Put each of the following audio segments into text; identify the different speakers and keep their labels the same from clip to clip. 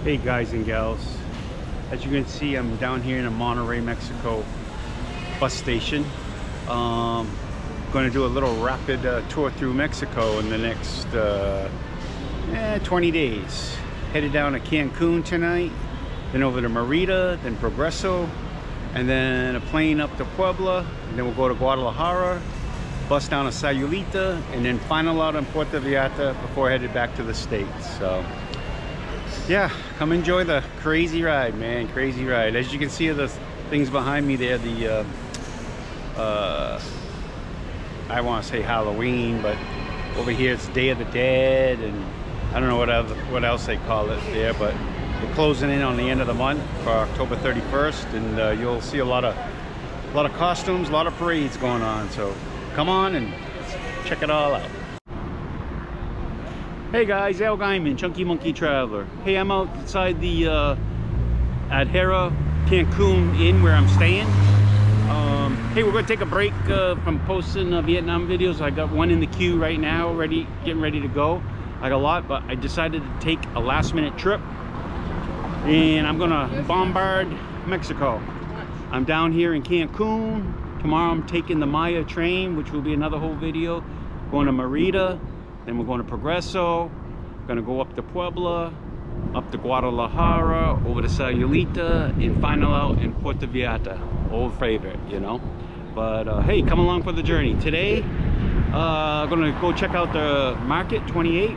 Speaker 1: Hey guys and gals, as you can see, I'm down here in the Monterrey, Mexico bus station. Going to do a little rapid tour through Mexico in the next 20 days. Headed down to Cancun tonight, then over to Merida, then Progreso, and then a plane up to Puebla, and then we'll go to Guadalajara, bus down to Sayulita, and then final out in Puerto Vallarta before headed back to the States. So yeah, come enjoy the crazy ride, man. Crazy ride. As you can see, the things behind me there, the I want to say Halloween, but over here it's Day of the Dead, and I don't know what else they call it there, but we're closing in on the end of the month for October 31st, and you'll see a lot of costumes, a lot of parades going on. So come on and check it all out. Hey guys, Al Guyman, Chunky Monkey Traveler. Hey, I'm outside the Adhara Cancun Inn where I'm staying. Hey, we're gonna take a break from posting Vietnam videos. I got one in the queue right now, getting ready to go. I got a lot, but I decided to take a last-minute trip, and I'm gonna bombard Mexico. I'm down here in Cancun. Tomorrow I'm taking the Maya train, which will be another whole video. Going to Merida. Then we're going to Progreso, gonna go up to Puebla, up to Guadalajara, over to Sayulita, and final out in Puerto Vallarta. Old favorite, you know. But hey, come along for the journey. Today, gonna go check out the Market 28.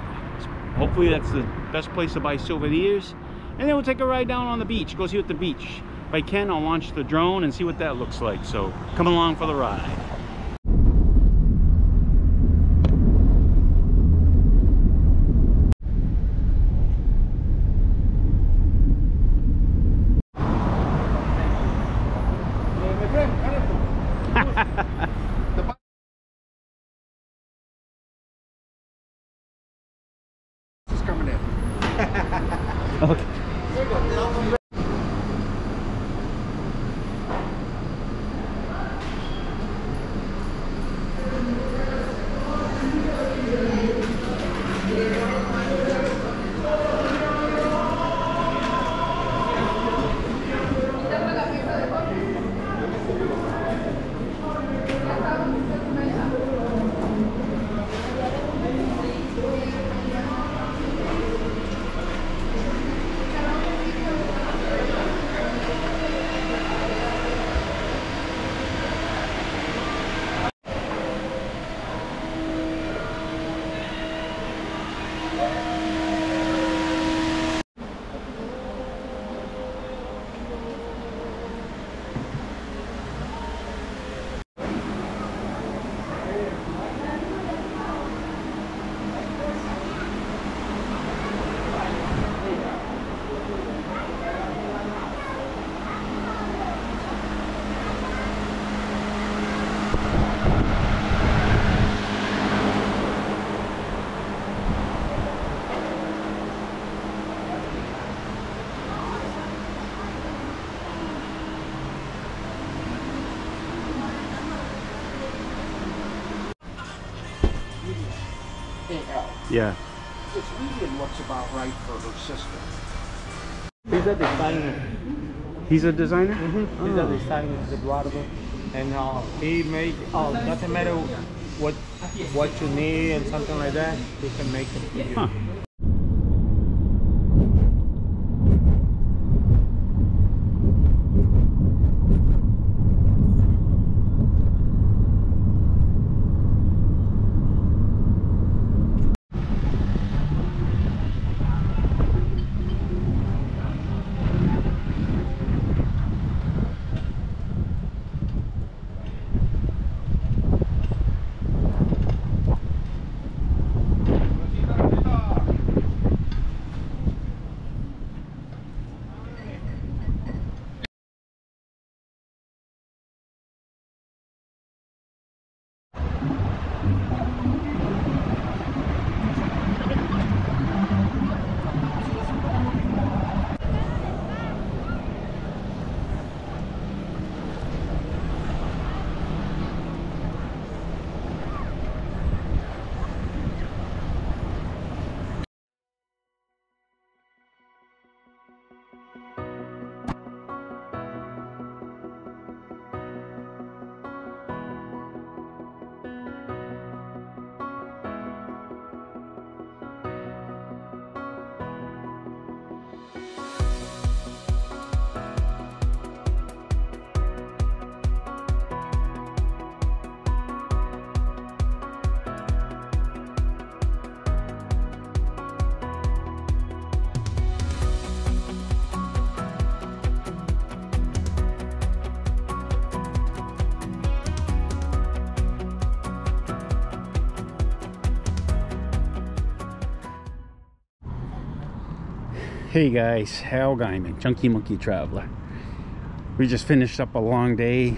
Speaker 1: Hopefully that's the best place to buy souvenirs. And then we'll take a ride down on the beach, go see what the beach. If I can, I'll launch the drone and see what that looks like. So come along for the ride.
Speaker 2: Coming in.
Speaker 1: Okay. Yeah.
Speaker 2: This medium looks about right for her sister.
Speaker 3: He's a designer.
Speaker 1: He's a designer?
Speaker 3: Mm-hmm. He's a designer, Eduardo. And he make, doesn't matter what you need and something like that, he can make it for you.
Speaker 1: Huh. Hey guys, Hal Guyman, Chunky Monkey Traveler. We just finished up a long day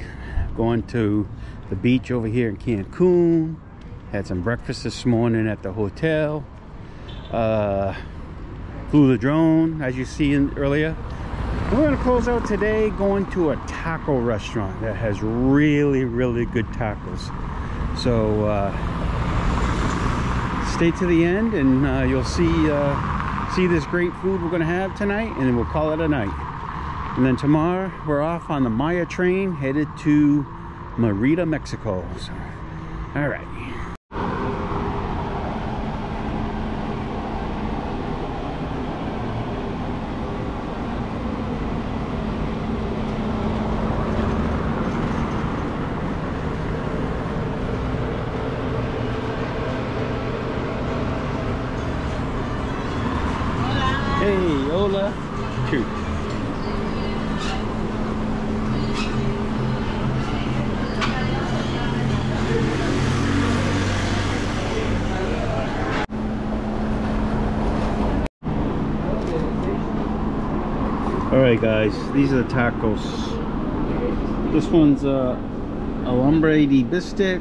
Speaker 1: going to the beach over here in Cancun. Had some breakfast this morning at the hotel. Flew the drone, as you see earlier. We're going to close out today going to a taco restaurant that has really, really good tacos. So stay to the end and you'll see this great food we're going to have tonight, and then we'll call it a night. And then tomorrow we're off on the Maya train headed to Merida, Mexico. So, all right. Hey, hola. Shoot. All right, guys. These are the tacos. This one's alambre de bistec.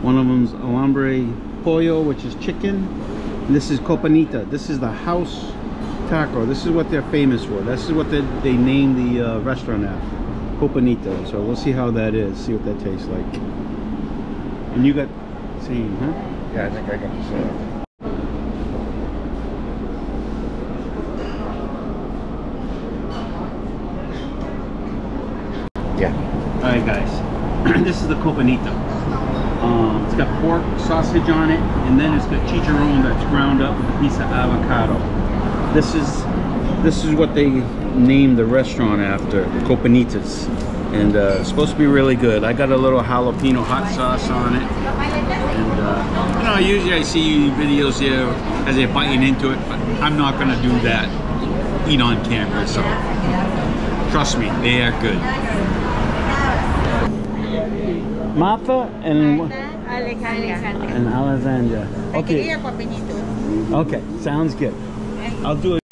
Speaker 1: One of them's alambre pollo, which is chicken. And this is copanita. This is the house taco. This is what they're famous for. This is what they named the restaurant after, Coapenitos. So we'll see how that is, see what that tastes like. And you got same, huh?
Speaker 2: Yeah, I think I got the same. Yeah.
Speaker 1: All right, guys. This is the Coapenito. It's got pork sausage on it, and then it's got chicharron that's ground up with a piece of avocado. This is what they named the restaurant after, Coapenitos, and it's supposed to be really good. I got a little jalapeno hot sauce on it, and you know, usually I see videos here as they're biting into it, but I'm not gonna do that, eat on camera. So trust me, they are good. Martha and Alexandra. Okay. Okay, sounds good. I'll do it.